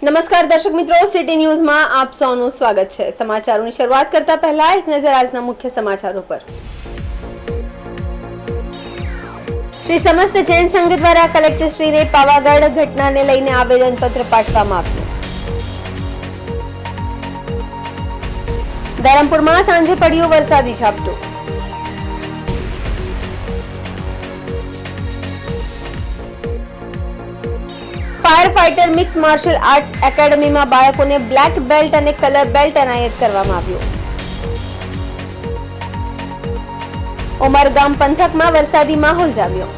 નમસ્કાર દર્શક મિત્રો, સિટી ન્યૂઝમાં આપ સૌનું સ્વાગત છે। સમાચારોની શરૂઆત કરતા પહેલા એક નજર આજના મુખ્ય સમાચારો પર। શ્રી સમસ્ત જૈન સંઘ દ્વારા કલેક્ટરશ્રીને પાવાગઢ ઘટનાને લઈને આવેદનપત્ર પાઠવવામાં આવ્યું। ધરમપુરમાં સાંજે પડ્યું વરસાદી ઝાપટું। Fire fighter mix martial arts academy में बाळको ने ब्लैक बेल्ट और कलर बेल्ट अनायत करवामां आव्यो। उमरगाम पंथक में वरसादी माहौल जाम्यो।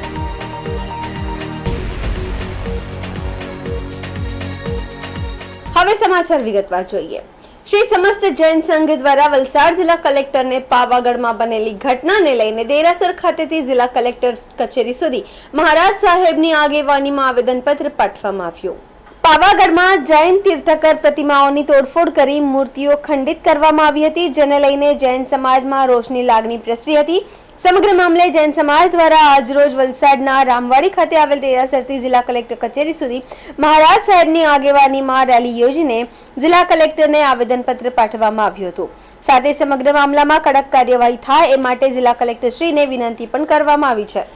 हवे समाचार विगतवार जोईए। श्री समस्त जैन संघ द्वारा वलसाड जिला कलेक्टर ने पावागढ़ में बनेली घटना ने लईने देरासर खातेथी जिला कलेक्टर कचेरी सुधी महाराज साहेबनी आगेवानी में आवेदनपत्र पाठववामां आव्युं। पावागढ़ में जैन तीर्थकर प्रतिमाओनी तोड़फोड़ करी मूर्तिओ खंडित करवामां आवी हती, जेने लईने जैन समाज में रोषनी लागणी प्रसरी हती। समग्र मामले जैन समाज द्वारा आज रोज वलसाडना रामवाड़ी खाते आवेल देरासरथी जिला कलेक्टर कचेरी सुधी महाराज साहेबनी आगेवानी में रेली योजीने जिला कलेक्टर ने आवेदनपत्र पाठववामां आव्युं हतुं। साथे समग्र मामला में कड़क कार्यवाही थाय ए माटे जिला कलेक्टर श्री ने विनंती पण करवामां आवी छे।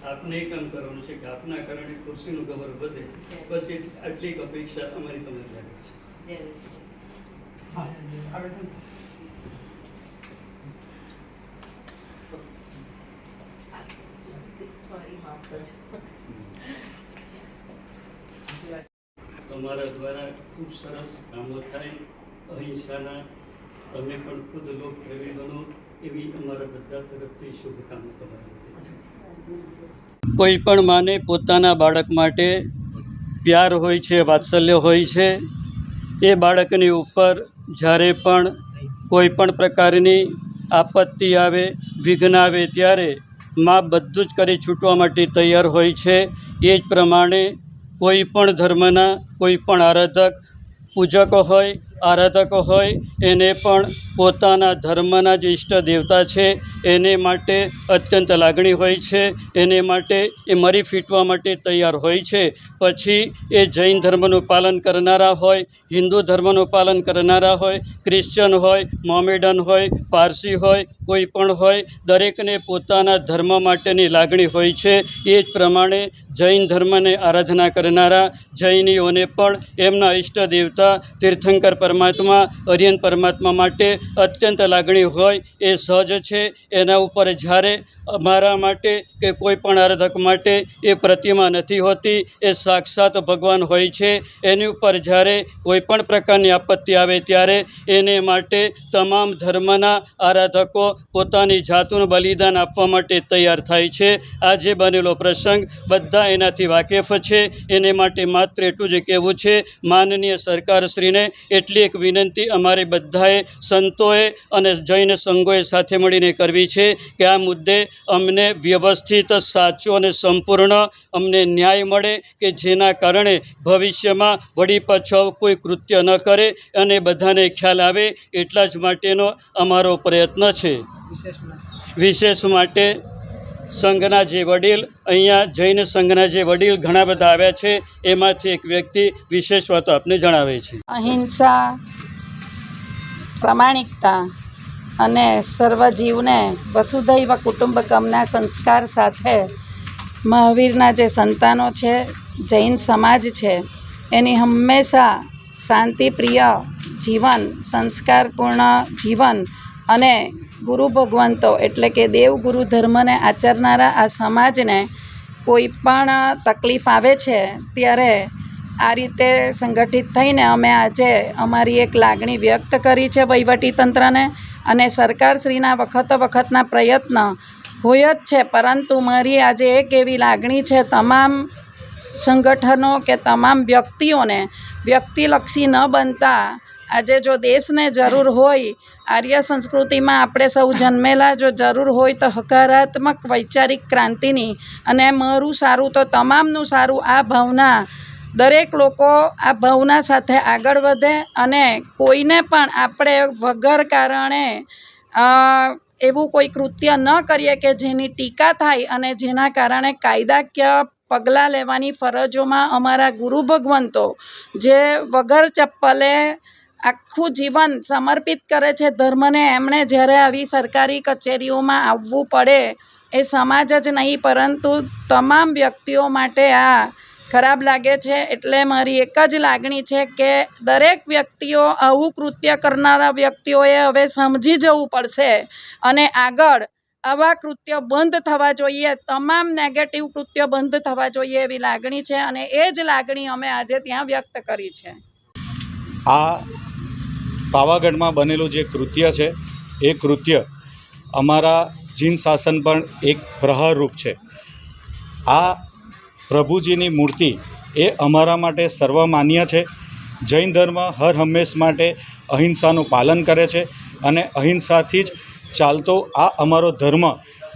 आपने एक काम करवानुं छे कि आपना कारणे खुर्सीनुं कवर वधे, बस आटली एक अपेक्षा अमारी तमारी लागे छे। तमारा द्वारा खूब सरस कामो थाय, अहिंसाना तमे पण खुद लोकप्रेमी बनो एवी अमारा बधा तरफथी शुभकामना तमारी। कोई पण माने पोताना बाळक माटे प्यार होय छे, वात्सल्य होय छे। ए बाळकनी उपर ज्यारे पण कोई पण प्रकारनी आपत्ति आवे, विघ्न आवे त्यारे माँ बधुं ज करी छूटवा माटे तैयार होय छे। ए ज प्रमाणे कोई पण धर्मना कोई पण आराधक पूजक होय, आराधक होय, एने पण पोताना धर्मना जे इष्ट देवता छे एने माटे अत्यंत लागणी होय छे, एने माटे ए मरी फीटवा माटे तैयार होय छे। पछी ए जैन धर्मनुं पालन करनारा होय, हिंदू धर्मनुं पालन करनारा होय, क्रिश्चन होय, मोमेडन होय, पारसी होय, कोई पण होय, दरेकने पोताना धर्म माटेनी लागणी होय छे। ए ज प्रमाणे जैन धर्मने आराधना करनारा जैनीओने पण एमना इष्ट देवता तीर्थंकर परमात्मा आर्यन परमात्मा माटे अत्यंत लागणी होय ए सहज छे। एना उपर ज्यारे अमारा माटे के कोई पण आराधक माटे ए प्रतिमा नथी होती, ए साक्षात भगवान होय छे। एनी उपर ज्यारे कोई पण प्रकारनी आपत्ति आवे त्यारे एने माटे तमाम धर्मना आराधको पोतानी जातनुं बलिदान आपवा माटे तैयार थाय छे। आजे बनेलो प्रसंग बधा एनाथी वाकेफ छे। एने माटे मात्र एटલું જ કહેવું છે, માનનીય સરકારશ્રીને એટલી એક વિનંતી અમારે બધાએ સંતોએ અને જૈન સંઘોએ સાથે મળીને કરવી છે કે આ મુદ્દે અમને વ્યવસ્થિત, સાચો અને સંપૂર્ણ અમને ન્યાય મળે કે જેના કારણે ભવિષ્યમાં વળી પાછળ કોઈ કૃત્ય ન કરે અને બધાને ખ્યાલ આવે, એટલા જ માટેનો અમારો પ્રયત્ન છે। વિશેષ માટે સંઘના જે વડીલ અહીંયા જૈન સંઘના જે વડીલ ઘણા બધા આવ્યા છે એમાંથી એક વ્યક્તિ વિશેષ વાતો આપને જણાવે છે। અહિંસા, પ્રામાણિકતા અને સર્વજીવને વસુધૈવ કુટુંબકમના સંસ્કાર સાથે મહાવીરના જે સંતાનો છે, જૈન સમાજ છે, એની હંમેશા શાંતિપ્રિય જીવન, સંસ્કારપૂર્ણ જીવન અને ગુરુ ભગવંતો એટલે કે દેવગુરુ ધર્મને આચરનારા આ સમાજને કોઈ પણ તકલીફ આવે છે ત્યારે આ રીતે સંગઠિત થઈને અમે આજે અમારી એક લાગણી વ્યક્ત કરી છે વહીવટીતંત્રને, અને સરકારશ્રીના વખતના પ્રયત્ન હોય જ છે, પરંતુ મારી આજે એક એવી લાગણી છે તમામ સંગઠનો કે તમામ વ્યક્તિઓને વ્યક્તિલક્ષી ન બનતા આજે જો દેશને જરૂર હોય, આર્ય સંસ્કૃતિમાં આપણે સૌ જન્મેલા, જો જરૂર હોય તો હકારાત્મક વૈચારિક ક્રાંતિની અને મારું સારું તો તમામનું સારું, આ ભાવના દરેક લોકો આ ભાવના સાથે આગળ વધે અને કોઈને પણ આપણે વગર કારણે એવું કોઈ કૃત્ય ન કરીએ કે જેની ટીકા થાય અને જેના કારણે કાયદાકીય પગલાં લેવાની ફરજોમાં અમારા ગુરુ ભગવંતો જે વગર ચપ્પલે આખું જીવન સમર્પિત કરે છે ધર્મને, એમણે જ્યારે આવી સરકારી કચેરીઓમાં આવવું પડે એ સમાજ જ નહીં પરંતુ તમામ વ્યક્તિઓ માટે આ ખરાબ લાગે છે. એટલે મારી એક જ લાગણી છે કે દરેક વ્યક્તિઓ, આવું કૃત્ય કરનારા વ્યક્તિઓએ હવે સમજી જવું પડશે અને આગળ આવા કૃત્યો બંધ થવા જોઈએ, તમામ નેગેટિવ કૃત્યો બંધ થવા જોઈએ એવી લાગણી છે અને એ જ લાગણી અમે આજે ત્યાં વ્યક્ત કરી છે. આ પાવાગઢમાં બનેલું જે કૃત્ય છે એ કૃત્ય અમારા જીન શાસન પણ એક પ્રહારરૂપ છે. આ પ્રભુજીની મૂર્તિ એ અમારા માટે સર્વમાન્ય છે. જૈન ધર્મ હર હંમેશ માટે અહિંસાનું પાલન કરે છે અને અહિંસાથી જ ચાલતો આ અમારો ધર્મ,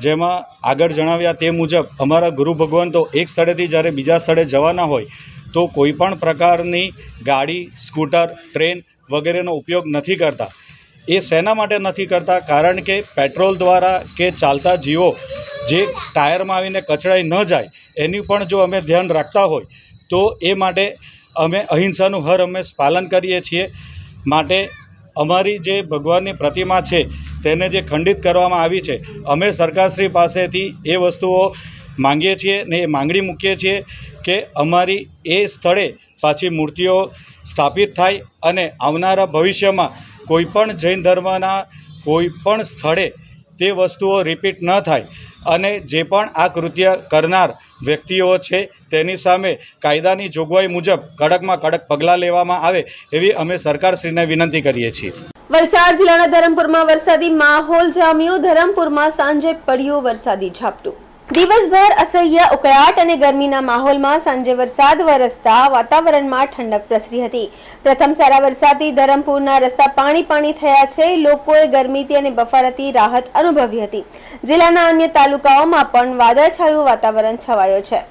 જેમાં આગળ જણાવ્યા તે મુજબ અમારા ગુરુ ભગવંતો એક સ્થળેથી જ્યારે બીજા સ્થળે જવાના હોય તો કોઈ પણ પ્રકારની ગાડી, સ્કૂટર, ટ્રેન વગેરેનો ઉપયોગ નથી કરતા. એ શેના માટે નથી કરતા? કારણ કે પેટ્રોલ દ્વારા કે ચાલતા જીવો જે ટાયરમાં આવીને કચડાઈ ન જાય એની પણ જો અમે ધ્યાન રાખતા હોય તો એ માટે અમે અહિંસાનું હર હંમેશ પાલન કરીએ છીએ. માટે અમારી જે ભગવાનની પ્રતિમા છે તેને જે ખંડિત કરવામાં આવી છે, અમે સરકારશ્રી પાસેથી એ વસ્તુઓ માંગીએ છીએ ને એ માંગણી મૂકીએ છીએ કે અમારી એ સ્થળે પાછી મૂર્તિઓ સ્થાપિત થાય અને આવનારા ભવિષ્યમાં કોઈપણ જૈન ધર્મના કોઈપણ સ્થળે તે વસ્તુઓ રિપીટ ન થાય અને જે પણ આ કૃત્ય કરનાર વ્યક્તિઓ છે તેની સામે કાયદાની જોગવાઈ મુજબ કડકમાં કડક પગલાં લેવામાં આવે એવી અમે સરકારશ્રીને વિનંતી કરીએ છીએ. વલસાડ જિલ્લાના ધરમપુરમાં વરસાદી માહોલ જામ્યો. ધરમપુરમાં સાંજે પડ્યું વરસાદી ઝાપટું. દિવસભર અસહ્ય ઉકળાટ અને ગરમીના માહોલમાં સાંજે વરસાદ વરસતા વાતાવરણમાં ઠંડક પ્રસરી હતી. પ્રથમ સારા વરસાદથી ધરમપુરના રસ્તા પાણી થયા છે. લોકોએ ગરમીથી અને બફારાથી રાહત અનુભવી હતી. જિલ્લાના અન્ય તાલુકાઓમાં પણ વાદળછાયું વાતાવરણ છવાયો છે.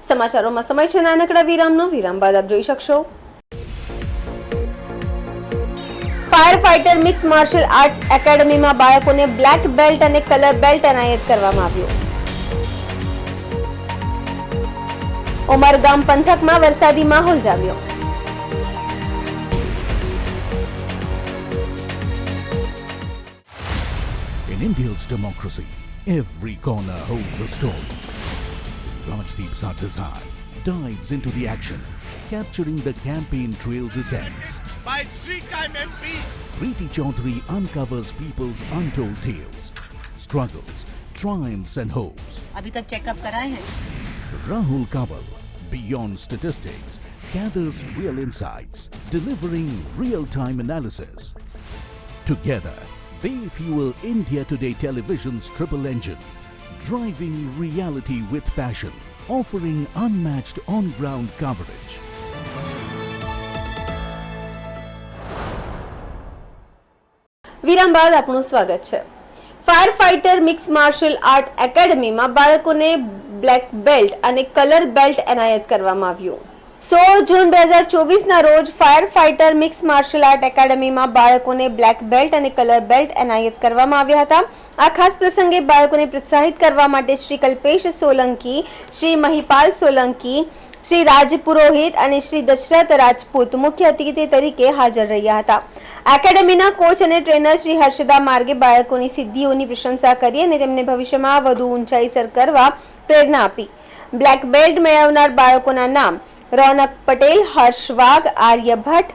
સમાચારોમાં સમય છે નાનકડા વિરામનો. વિરામ બાદ આપ જોઈ શકશો fire fighter mix martial arts એકેડમીમાં બાળકોને બ્લેક બેલ્ટ અને કલર બેલ્ટ એનાયત કરવામાં આવ્યો. ઉમરગામ પંથકમાં વરસાદી માહોલ જામ્યો. In India's democracy, every corner holds a story. Rajdeep Sardesai dives into the action, capturing the campaign trail's essence. By three-time MP, Preeti Chaudhary uncovers people's untold tales, struggles, triumphs and hopes. अभी तक checkup कराए हैं? Rahul Kanwal, beyond statistics, gathers real insights, delivering real-time analysis. Together, they fuel India Today Television's triple engine, driving reality with passion, offering unmatched on-ground coverage. વિરામ બાદ આપનું સ્વાગત છે. Fire fighter mix martial art એકેડમીમાં બાળકોને black belt અને colour belt એનાયત કરવામાં આવ્યું. 16 જૂન 2024ના રોજ fire fighter mix martial art એકેડમીમાં બાળકોને બ્લેક બેલ્ટ અને કલર બેલ્ટ એનાયત કરવામાં આવ્યા હતા. આ ખાસ પ્રસંગે બાળકોને પ્રોત્સાહિત કરવા માટે શ્રી કલ્પેશ સોલંકી, શ્રી મહિપાલ સોલંકી, શ્રી રાજ પુરોહિત અને શ્રી દશરથ રાજપૂત મુખ્ય અતિથિ તરીકે હાજર રહ્યા હતા. એકેડેમીના કોચ અને ટ્રેનર શ્રી હર્ષદા માર્ગે બાળકોની સિદ્ધિઓની પ્રશંસા કરી અને તેમને ભવિષ્યમાં વધુ ઊંચાઈ સર કરવા પ્રેરણા આપી. બ્લેક બેલ્ટ મેળવનાર બાળકોના નામ રોનક પટેલ, હર્ષ વાઘ, આર્ય ભટ્ટ,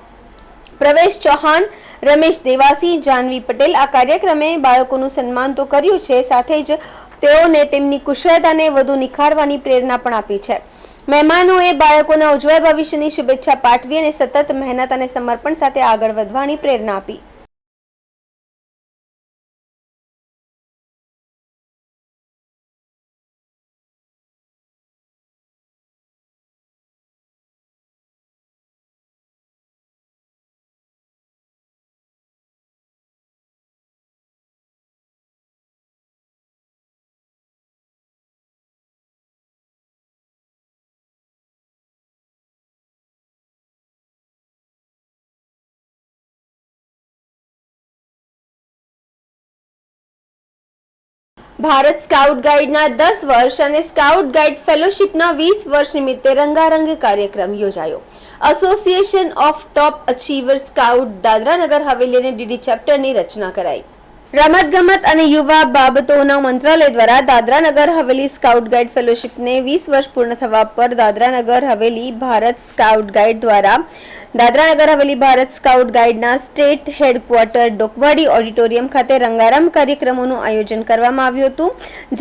પ્રવેશ ચૌહાણ, રમેશ દેવાસી, જાનવી પટેલ. આ કાર્યક્રમે બાળકોનું સન્માન તો કર્યું છે, સાથે જ તેઓને તેમની કુશળતાને વધુ નિખારવાની પ્રેરણા પણ આપી છે. મહેમાનોએ બાળકોના ઉજ્જવળ ભવિષ્યની શુભેચ્છા પાઠવી અને સતત મહેનત અને સમર્પણ સાથે આગળ વધવાની પ્રેરણા આપી. ભારત સ્કાઉટ ગાઈડના 10 વર્ષ અને સ્કાઉટ ગાઈડ ફેલોશિપના 20 વર્ષ નિમિત્તે રંગારંગ કાર્યક્રમ યોજાયો. Association of top achiever scout Dadra Nagar Haveli અને ડીડી ચેપ્ટરની રચના કરાઈ. રમતગમત અને યુવા બાબતોના મંત્રાલય દ્વારા દાદરા નગર હવેલી સ્કાઉટ ગાઈડ ફેલોશિપને 20 વર્ષ પૂર્ણ થવા પર દાદરા નગર હવેલી ભારત સ્કાઉટ ગાઈડ દ્વારા દાદરા નગર હવેલી ભારત સ્કાઉટ ગાઈડના સ્ટેટ હેડક્વાર્ટર ડોકવાડી ઓડિટોરિયમ ખાતે રંગારંગ કાર્યક્રમોનું આયોજન કરવામાં આવ્યું હતું,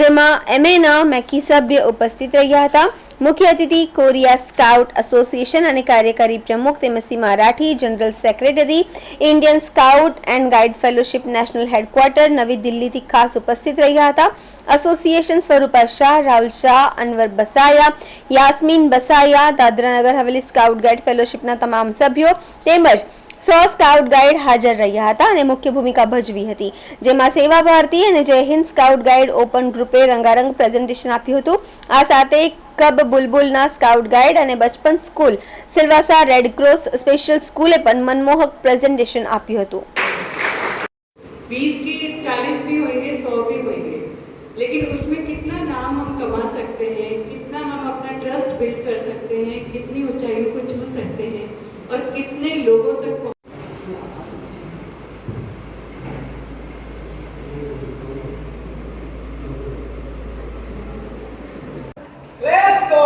જેમાં એમએના મેકી સભ્ય ઉપસ્થિત રહ્યા હતા. મુખ્ય અતિથિ કોરિયા સ્કાઉટ એસોસિએશન અને કાર્યકારી પ્રમુખ તેમજ Seema Rathi, general secretary, Indian scout and guide fellowship national headquarter નવી દિલ્હીથી ખાસ ઉપસ્થિત રહ્યા હતા. Association Swarupa Shah, Rahul Shah, Anwar Basaya, Yasmin Basaya, Dadra Nagar Haveli scout guide ફેલોશિપના તમામ સભ્યો તેમજ 100 સ્કાઉટ ગાઈડ હાજર રહ્યા હતા અને મુખ્ય ભૂમિકા ભજવી હતી, જેમાં સેવા ભારતી અને Jai Hind scout guide open ગ્રુપે રંગારંગ પ્રેઝન્ટેશન આપ્યું હતું. આ સાથે કબ બુલબુલના સ્કાઉટ ગાઈડ અને Bachpan school Silvassa red cross special સ્કૂલે પણ મનમોહક प्रेजेंटेशन આપ્યું હતું. 20 के 40 भी होंगे, 100 भी होंगे, लेकिन उसमें कितना नाम हम कमा सकते हैं, कितना हम अपना ट्रस्ट बिल्ड कर सकते हैं, कितनी ऊंचाइयों को छू सकते हैं और कितने लोगों तक Let's go!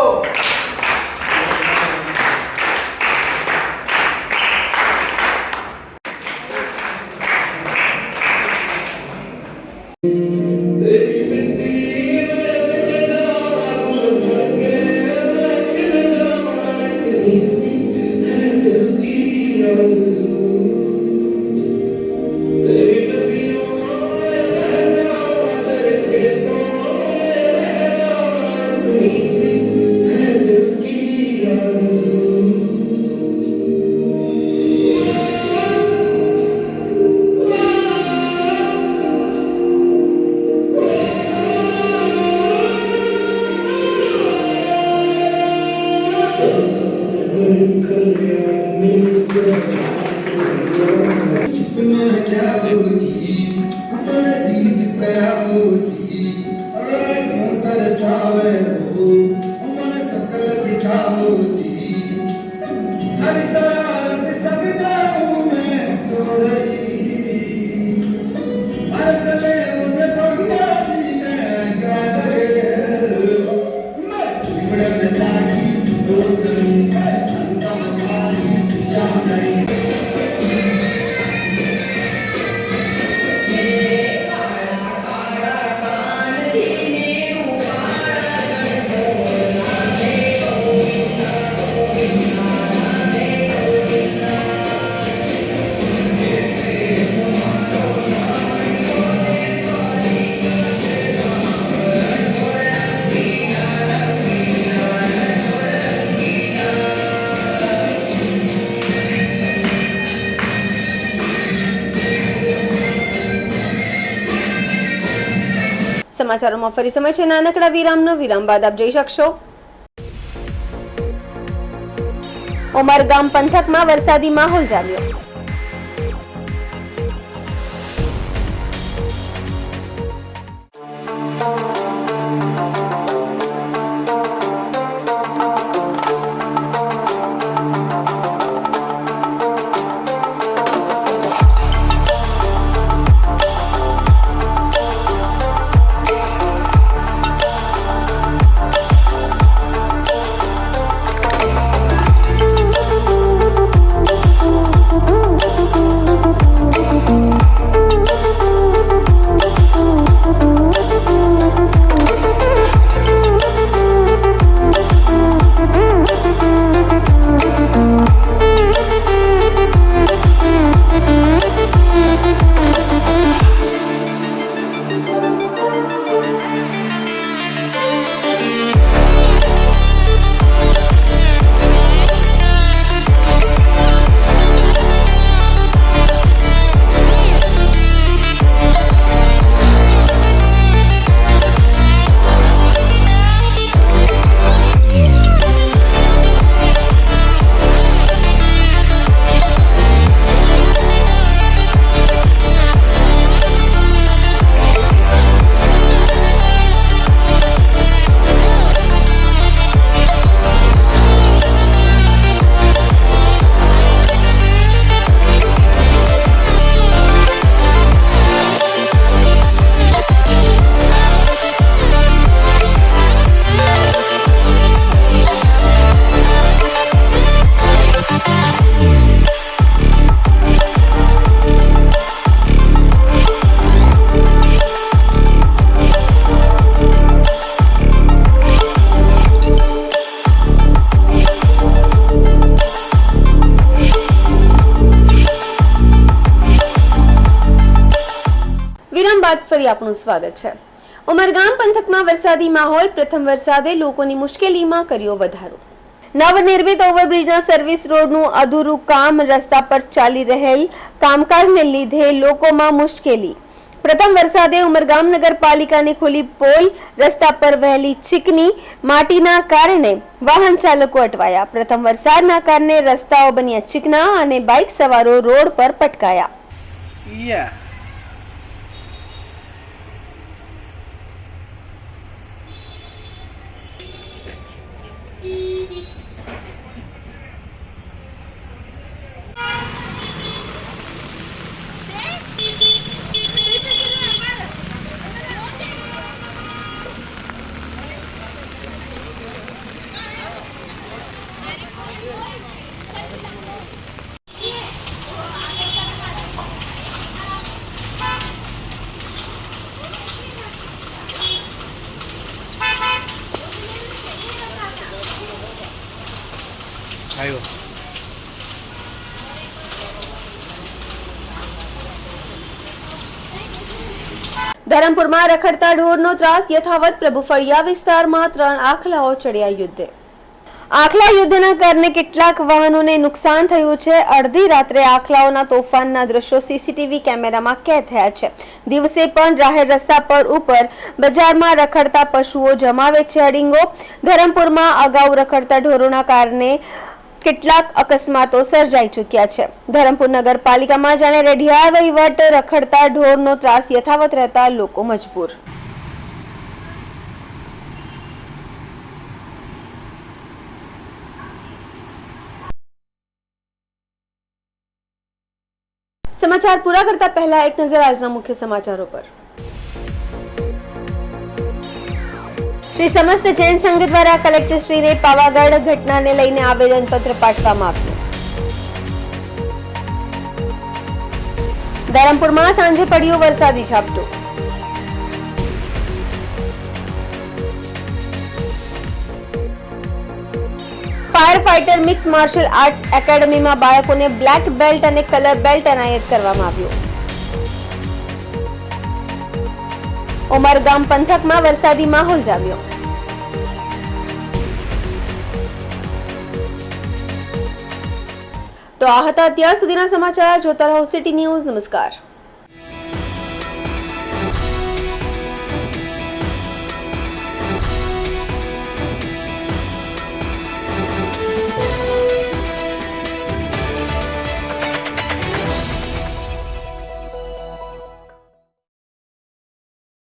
સમાચારોમાં ફરી સમય છે નાનકડા વિરામનો. વિરામ બાદ આપ જોઈ શકશો ઉમરગામ પંથકમાં વરસાદી માહોલ જામ્યો. બાદ ફરી આપનું સ્વાગત છે। ઉમરગામ પંથકમાં વરસાદી માહોલ। પ્રથમ વરસાદે લોકોની મુશ્કેલીમાં કર્યો વધારો। નવનિર્મિત ઓવરબ્રિજના સર્વિસ રોડનું અધૂરું કામ, રસ્તા પર ચાલી રહેલ કામકાજને લીધે લોકોમાં મુશ્કેલી। પ્રથમ વરસાદે ઉમરગામ નગરપાલિકાની ખુલ્લી પોલ, રસ્તા પર વહેલી ચીકણી માટીના કારણે વાહન ચાલકો અટવાયા। પ્રથમ વરસાદના કારણે રસ્તાઓ બન્યા ચીકણા અને બાઇક સવારો રોડ પર પટકાયા। ધરમપુરમાં રખડતા ઢોરનો ત્રાસ યથાવત। પ્રભુફળિયા વિસ્તારમાં 3 આખલાઓ ચડ્યા યુદ્ધે। આખલા યુદ્ધના કારણે કેટલાક વાહનોને નુકસાન થયું છે। અડધી રાત્રે આખલાઓના તોફાનના દ્રશ્યો સીસીટીવી કેમેરામાં કેદ થયા છે। દિવસે પણ જાહેર રસ્તા પર ઉપર બજારમાં રખડતા પશુઓ જમાવે છે અડીંગો। ધરમપુરમાં અગાઉ રખડતા ઢોરોના કારણે કેટલાક અકસ્માતો સર્જાઈ ચૂક્યા છે। ધરમપુર નગરપાલિકામાં જાણે રેઢિયાળ વહીવટ। રખડતા ઢોરનો ત્રાસ યથાવત રહેતા લોકો મજબૂર। સમાચાર પૂરા કરતા પહેલા એક નજર આજના મુખ્ય સમાચારો પર। શ્રી સમસ્ત જૈન સંઘ દ્વારા કલેક્ટરશ્રીને પાવાગઢ ઘટનાને લઈને આવેદનપત્ર પાઠવવામાં આવ્યું। ધરમપુરમાં સાંજે પડ્યું વરસાદી ઝાપટું। Fire fighter mix martial arts એકેડમીમાં બાળકોને બ્લેક બેલ્ટ અને કલર બેલ્ટ એનાયત કરવામાં આવ્યું। ઉમરગામ પંથકમાં વરસાદી માહોલ જામ્યો। તો આ હતા અત્યાર સુધીના સમાચાર। જોતા રહો સિટી ન્યૂઝ। નમસ્કાર।